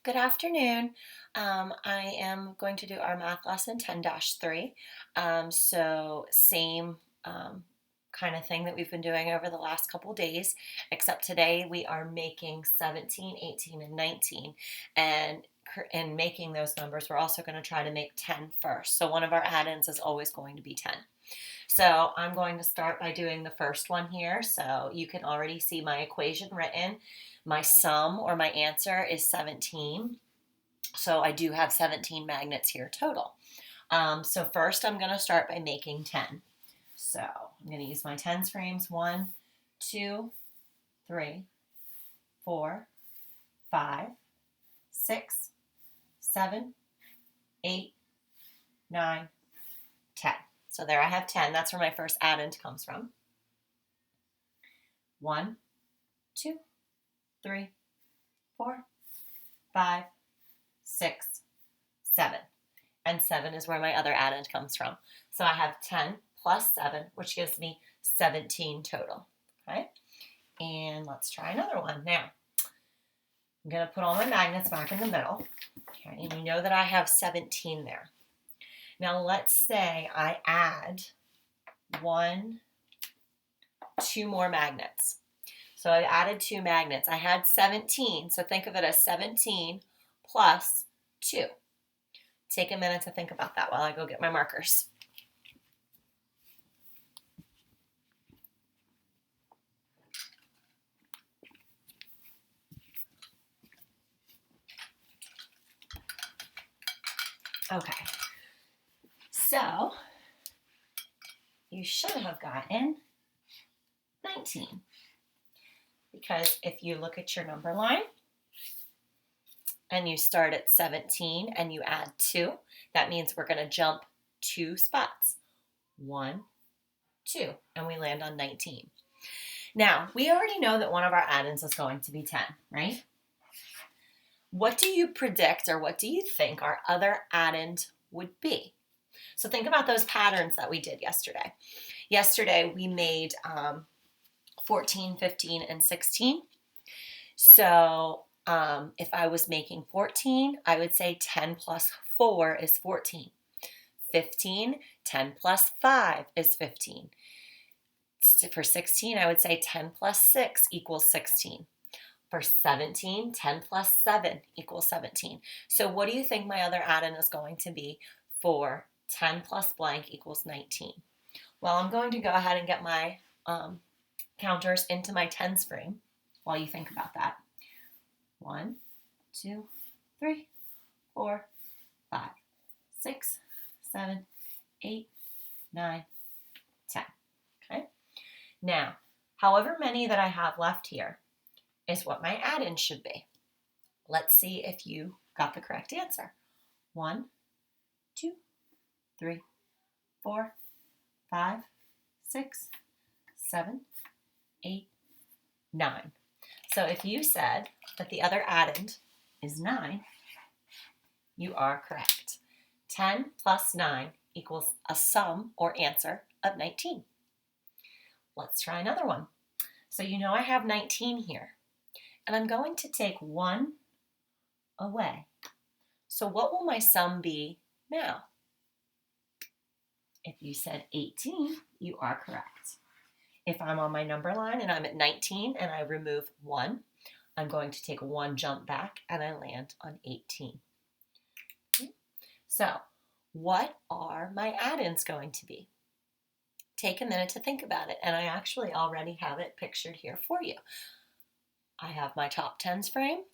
Good afternoon. I am going to do our math lesson 10-3. So same kind of thing that we've been doing over the last couple days, except today we are making 17, 18, and 19. And in making those numbers, we're also going to try to make 10 first. So one of our add-ins is always going to be 10. So I'm going to start by doing the first one here. So you can already see my equation written. My sum or my answer is 17. So I do have 17 magnets here total. So first I'm going to start by making 10. So I'm going to use my tens frames. 1, 2, 3, 4, 5, 6, 7, 8, 9, 10. So there I have 10. That's where my first add-in comes from. 1, 2, 3, 4, 5, 6, 7. And 7 is where my other add-in comes from. So I have 10 plus 7, which gives me 17 total. Okay? And let's try another one. Now, I'm going to put all my magnets back in the middle. Okay? And you know that I have 17 there. Now let's say I add 2 more magnets. So I added 2 magnets. I had 17, so think of it as 17 plus 2. Take a minute to think about that while I go get my markers. Okay, so you should have gotten 19, because if you look at your number line and you start at 17 and you add 2, that means we're going to jump 2 spots. 1, 2, and we land on 19. Now, we already know that one of our add-ins is going to be 10, right? What do you predict, or what do you think our other add-in would be? So think about those patterns that we did yesterday. Yesterday we made 14, 15, and 16. So if I was making 14, I would say 10 plus 4 is 14. 15, 10 plus 5 is 15. For 16, I would say 10 plus 6 equals 16. For 17, 10 plus 7 equals 17. So what do you think my other add-in is going to be for 10 plus blank equals 19? Well, I'm going to go ahead and get my counters into my tens frame while you think about that. 1, 2, 3, 4, 5, 6, 7, 8, 9, 10. Okay? Now, however many that I have left here is what my add-in should be. Let's see if you got the correct answer. 1, 2, 3, 4, 5, 6, 7, 8, 9. So if you said that the other add-in is 9, you are correct. 10 plus 9 equals a sum or answer of 19. Let's try another one. So you know I have 19 here, and I'm going to take 1 away. So what will my sum be now? If you said 18, you are correct. If I'm on my number line and I'm at 19 and I remove 1, I'm going to take 1 jump back and I land on 18. So what are my add-ins going to be? Take a minute to think about it, and I actually already have it pictured here for you. I have my top tens frame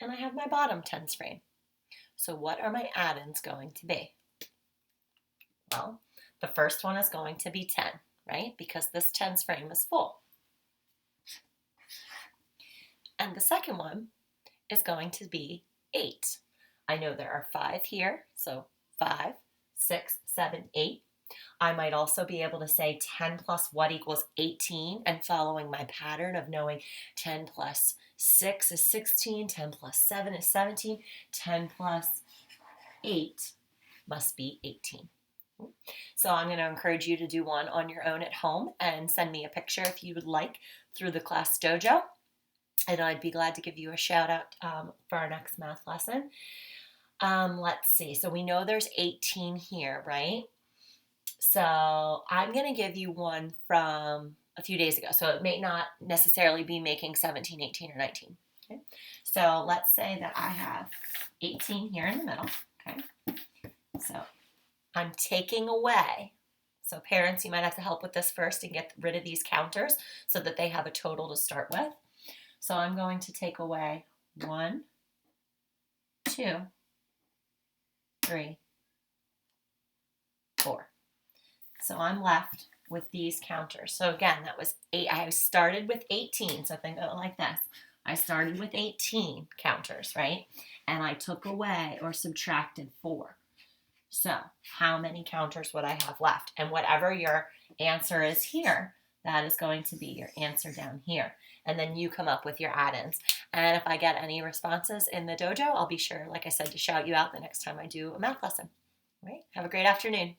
and I have my bottom tens frame. So what are my add-ins going to be? Well, the first one is going to be 10, right? Because this tens frame is full. And the second one is going to be 8. I know there are 5 here, so 5, 6, 7, 8. I might also be able to say 10 plus what equals 18, and following my pattern of knowing 10 plus 6 is 16, 10 plus 7 is 17, 10 plus 8 must be 18. So I'm going to encourage you to do one on your own at home and send me a picture if you would like through the Class Dojo. and I'd be glad to give you a shout out for our next math lesson. Let's see. So we know there's 18 here, right? So I'm going to give you one from a few days ago. So it may not necessarily be making 17, 18, or 19. Okay. So let's say that I have 18 here in the middle. Okay. So I'm taking away. So parents, you might have to help with this first and get rid of these counters so that they have a total to start with. So I'm going to take away 1, 2, 3, 4. So I'm left with these counters. So again, that was 8. I started with 18. So think of it like this. I started with 18 counters, right? And I took away or subtracted 4. So how many counters would I have left? And whatever your answer is here, that is going to be your answer down here. And then you come up with your add-ins. And if I get any responses in the dojo, I'll be sure, like I said, to shout you out the next time I do a math lesson. All right? Have a great afternoon.